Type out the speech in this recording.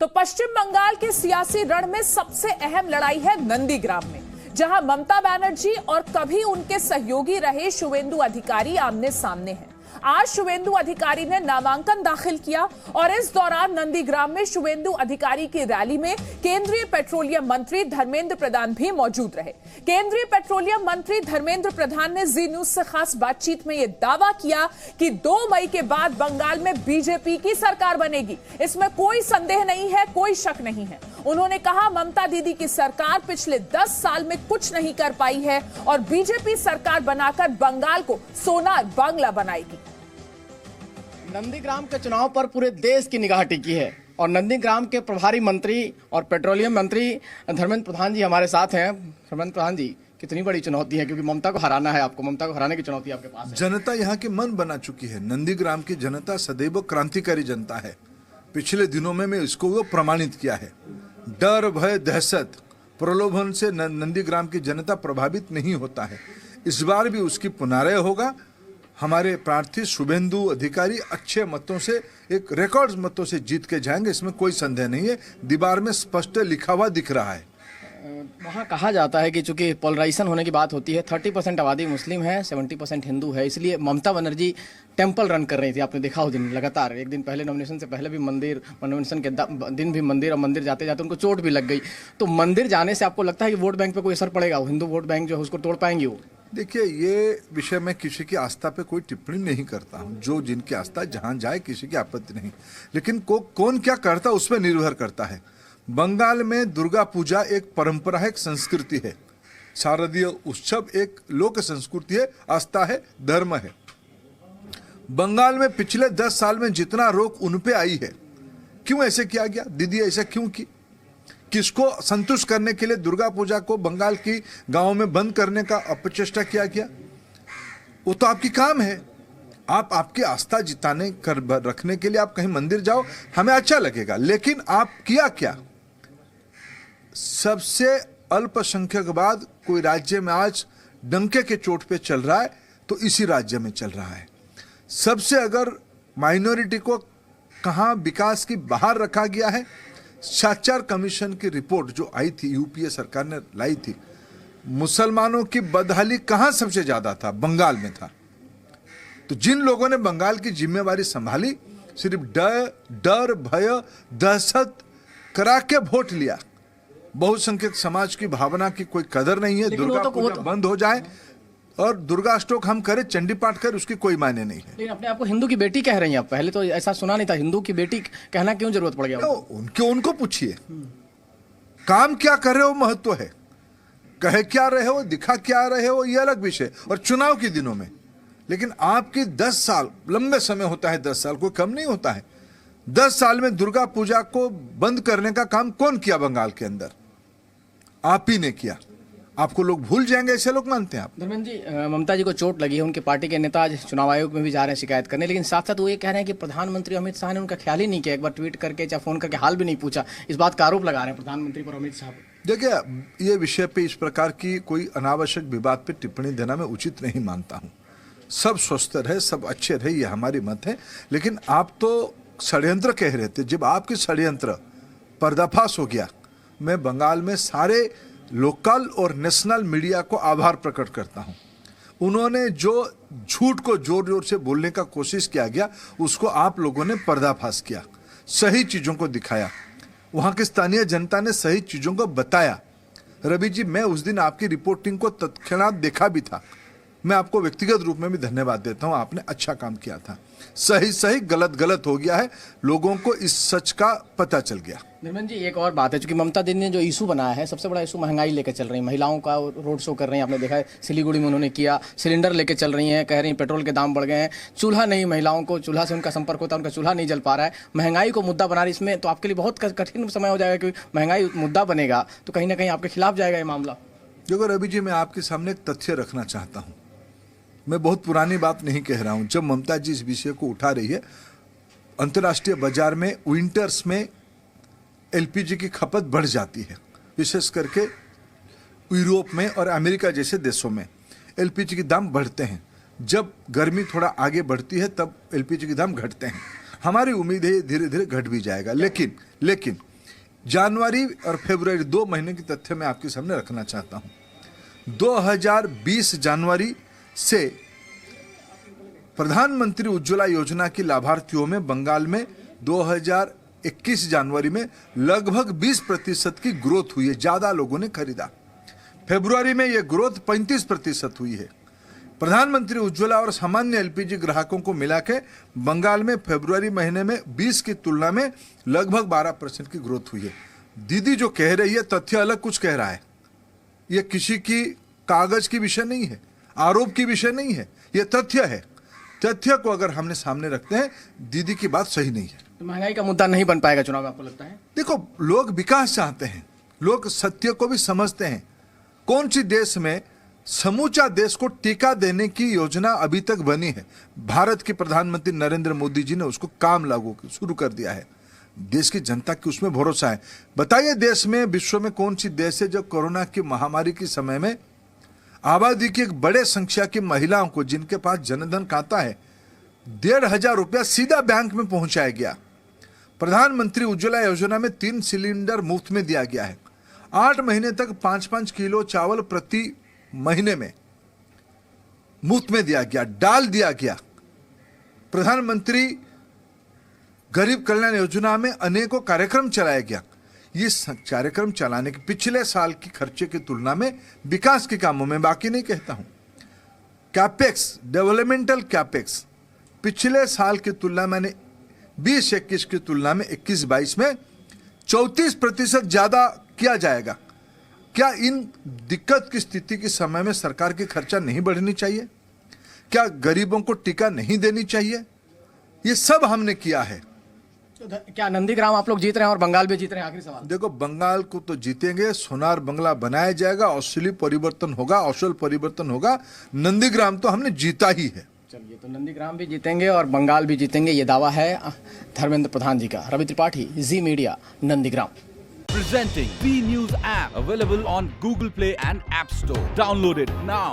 तो पश्चिम बंगाल के सियासी रण में सबसे अहम लड़ाई है नंदीग्राम में, जहां ममता बनर्जी और कभी उनके सहयोगी रहे शुवेंदु अधिकारी आमने सामने हैं। आज शुवेंदु अधिकारी ने नामांकन दाखिल किया और इस दौरान नंदीग्राम में शुवेंदु अधिकारी की रैली में केंद्रीय पेट्रोलियम मंत्री धर्मेंद्र प्रधान भी मौजूद रहे। केंद्रीय पेट्रोलियम मंत्री धर्मेंद्र प्रधान ने जी न्यूज से खास बातचीत में यह दावा किया कि 2 मई के बाद बंगाल में बीजेपी की सरकार बनेगी। इसमें कोई संदेह नहीं है, कोई शक नहीं है। उन्होंने कहा, ममता दीदी की सरकार पिछले 10 साल में कुछ नहीं कर पाई है और बीजेपी सरकार बनाकर बंगाल को सोनार बांग्ला बनाएगी। नंदीग्राम के चुनाव पर पूरे देश की निगाह टिकी है और नंदीग्राम के प्रभारी मंत्री और पेट्रोलियम मंत्री धर्मेंद्र प्रधान जी हमारे साथ हैं। धर्मेंद्र प्रधान जी, कितनी बड़ी चुनौती है, क्योंकि ममता को हराना है आपको, ममता को हराने की चुनौती आपके पास है। जनता यहाँ की मन बना चुकी है। नंदीग्राम की जनता सदैव क्रांतिकारी जनता है। पिछले दिनों में इसको वो प्रमाणित किया है। डर, भय, दहशत, प्रलोभन से नंदीग्राम की जनता प्रभावित नहीं होता है। इस बार भी उसकी पुनराय होगा। हमारे प्रार्थी शुभेंदु अधिकारी अच्छे मतों से, एक रिकॉर्ड मतों से जीत के जाएंगे, इसमें कोई संदेह नहीं है। दीवार में स्पष्ट लिखा हुआ दिख रहा है। वहाँ कहा जाता है कि चूंकि पोलराइजेशन होने की बात होती है, 30% आबादी मुस्लिम है, 70% हिंदू है, इसलिए ममता बनर्जी टेंपल रन कर रही थी। आपने देखा हो दिन लगातार, एक दिन पहले नॉमिनेशन से पहले भी मंदिर, नॉमिनेशन के दिन भी मंदिर, और मंदिर जाते जाते उनको चोट भी लग गई। तो मंदिर जाने से आपको लगता है कि वोट बैंक पे कोई असर पड़ेगा? हिंदू वोट बैंक जो है उसको तोड़ पाएंगे वो? देखिए, ये विषय में किसी की आस्था पे कोई टिप्पणी नहीं करता हूँ। जो जिनकी आस्था जहाँ जाए, किसी की आपत्ति नहीं, लेकिन कौन क्या करता उस पर निर्भर करता है। बंगाल में दुर्गा पूजा एक परंपरा है, एक संस्कृति है। शारदीय उत्सव एक लोक संस्कृति है, आस्था है, धर्म है। बंगाल में पिछले 10 साल में जितना रोक उन पे आई है, क्यों ऐसे किया गया? दीदी ऐसा क्यों की? किसको संतुष्ट करने के लिए दुर्गा पूजा को बंगाल की गांवों में बंद करने का अपचेष्टा किया गया? वो तो आपकी काम है। आप आपकी आस्था जिताने कर रखने के लिए आप कहीं मंदिर जाओ, हमें अच्छा लगेगा, लेकिन आप किया क्या? सबसे अल्पसंख्यकवाद कोई राज्य में आज डंके के चोट पे चल रहा है तो इसी राज्य में चल रहा है। सबसे अगर माइनॉरिटी को कहां विकास की बाहर रखा गया है, साक्षर कमीशन की रिपोर्ट जो आई थी, यूपीए सरकार ने लाई थी, मुसलमानों की बदहाली कहां सबसे ज्यादा था? बंगाल में था। तो जिन लोगों ने बंगाल की जिम्मेवारी संभाली, सिर्फ डर, भय, दहशत करा के वोट लिया। बहुसंख्यक समाज की भावना की कोई कदर नहीं है। दुर्गा पूजा बंद हो जाए और दुर्गा स्टोक हम करें, चंडी पाठ करें, उसकी कोई मायने नहीं है। लेकिन अपने आप को हिंदू की बेटी कह रही हैं आप, पहले तो ऐसा सुना नहीं था। हिंदू की बेटी कहना क्यों जरूरत पड़ गया? उनको पूछिए, काम क्या कर रहे हो महत्व है, कहे क्या रहे हो, दिखा क्या रहे हो, ये अलग विषय, और चुनाव के दिनों में। लेकिन आपकी 10 साल लंबे समय होता है, 10 साल कोई कम नहीं होता है। 10 साल में दुर्गा पूजा को बंद करने का काम कौन किया बंगाल के अंदर? आप ही ने किया। आपको लोग भूल जाएंगे, ऐसे लोग मानते हैं आप? धर्मेंद्र जी, ममता जी को चोट लगी है, उनके पार्टी के नेता आज चुनाव आयोग में भी जा रहे हैं शिकायत करने, लेकिन साथ साथ वो ये कह रहे हैं कि प्रधानमंत्री अमित शाह ने उनका ख्याल ही नहीं किया, एक बार ट्वीट करके या फोन करके हाल भी नहीं पूछा। इस बात का आरोप लगा रहे हैं प्रधानमंत्री पर अमित शाह। देखिए, ये विषय पे इस प्रकार की कोई अनावश्यक विवाद पे टिप्पणी देना मैं उचित नहीं मानता हूँ। सब स्वस्थ रहे, सब अच्छे रहे, ये हमारी मत है। लेकिन आप तो षड्यंत्र कह रहे थे। जब आपके षड्यंत्र पर्दाफाश हो गया, मैं बंगाल में सारे लोकल और नेशनल मीडिया को आभार प्रकट करता हूं। उन्होंने जो झूठ को जोर जोर से बोलने का कोशिश किया गया, उसको आप लोगों ने पर्दाफाश किया, सही चीज़ों को दिखाया। वहाँ की स्थानीय जनता ने सही चीज़ों को बताया। रवि जी, मैं उस दिन आपकी रिपोर्टिंग को तत्क्षणात देखा भी था। मैं आपको व्यक्तिगत रूप में भी धन्यवाद देता हूं, आपने अच्छा काम किया था। सही सही, गलत गलत हो गया है, लोगों को इस सच का पता चल गया। निर्मल जी, एक और बात है, क्योंकि ममता दीदी ने जो इशू बनाया है, सबसे बड़ा इशू महंगाई लेकर चल रही है। महिलाओं का रोड शो कर रही हैं, आपने देखा है सिलीगुड़ी में उन्होंने किया। सिलेंडर लेके चल रही हैं, कह रही हैं पेट्रोल के दाम बढ़ गए हैं, चूल्हा नहीं, महिलाओं को चूल्हा से उनका संपर्क होता है, उनका चूल्हा नहीं जल पा रहा है। महंगाई को मुद्दा बना रही, इसमें तो आपके लिए बहुत कठिन समय हो जाएगा, क्योंकि महंगाई मुद्दा बनेगा तो कहीं ना कहीं आपके खिलाफ जाएगा ये मामला। देखो रवि जी, मैं आपके सामने एक तथ्य रखना चाहता हूँ। मैं बहुत पुरानी बात नहीं कह रहा हूँ। जब ममता जी इस विषय को उठा रही है, अंतर्राष्ट्रीय बाजार में विंटर्स में एलपीजी की खपत बढ़ जाती है, विशेष करके यूरोप में और अमेरिका जैसे देशों में एलपीजी के दाम बढ़ते हैं। जब गर्मी थोड़ा आगे बढ़ती है तब एलपीजी के दाम घटते हैं। हमारी उम्मीद है धीरे धीरे घट भी जाएगा। लेकिन जनवरी और फरवरी 2 महीने की तथ्य मैं आपके सामने रखना चाहता हूं। 2020 जनवरी से प्रधानमंत्री उज्ज्वला योजना की लाभार्थियों में बंगाल में 2021 जनवरी में लगभग 20% की ग्रोथ हुई है, ज्यादा लोगों ने खरीदा। फरवरी में यह ग्रोथ 35% हुई है। प्रधानमंत्री उज्ज्वला और सामान्य एलपीजी ग्राहकों को मिला के बंगाल में फरवरी महीने में 20 की तुलना में लगभग 12% की ग्रोथ हुई है। दीदी जो कह रही है तथ्य अलग कुछ कह रहा है। यह किसी की कागज की विषय नहीं है, आरोप की विषय नहीं है, यह तथ्य है। तथ्य को अगर हमने सामने रखते हैं, दीदी की बात सही नहीं है। तो महंगाई का मुद्दा नहीं बन पाएगा चुनाव में, आपको लगता है? देखो, लोग विकास चाहते हैं, लोग सत्य को भी समझते हैं। कौन सी देश में समूचा देश को टीका देने की योजना अभी तक बनी है? भारत के प्रधानमंत्री नरेंद्र मोदी जी ने उसको काम लागू शुरू कर दिया है। देश की जनता की उसमें भरोसा है। बताइए, देश में, विश्व में कौन सी देश है जो कोरोना की महामारी के समय में आबादी की एक बड़े संख्या की महिलाओं को, जिनके पास जनधन खाता है, 1,500 रुपया सीधा बैंक में पहुंचाया गया। प्रधानमंत्री उज्ज्वला योजना में 3 सिलेंडर मुफ्त में दिया गया है। 8 महीने तक 5-5 किलो चावल प्रति महीने में मुफ्त में दिया गया, डाल दिया गया। प्रधानमंत्री गरीब कल्याण योजना में अनेकों कार्यक्रम चलाया गया। ये कार्यक्रम चलाने के पिछले साल की खर्चे की तुलना में विकास के कामों में, बाकी नहीं कहता हूं, कैपेक्स, डेवलपमेंटल कैपेक्स पिछले साल की तुलना में 20-21 की तुलना में 21-22 में 34% ज्यादा किया जाएगा। क्या इन दिक्कत की स्थिति के समय में सरकार की खर्चा नहीं बढ़नी चाहिए? क्या गरीबों को टीका नहीं देनी चाहिए? ये सब हमने किया है। तो क्या नंदीग्राम आप लोग जीत रहे हैं और बंगाल भी जीत रहे हैं? आखिरी सवाल। देखो, बंगाल को तो जीतेंगे, सोनार बंगला बनाया जाएगा, असली परिवर्तन होगा, असल परिवर्तन होगा। नंदीग्राम तो हमने जीता ही है। चलिए, तो नंदीग्राम भी जीतेंगे और बंगाल भी जीतेंगे, ये दावा है धर्मेंद्र प्रधान जी का। Ravi Tripathi, Zee media, Nandigram. Presenting B News app, available on Google Play and App Store. Download it now.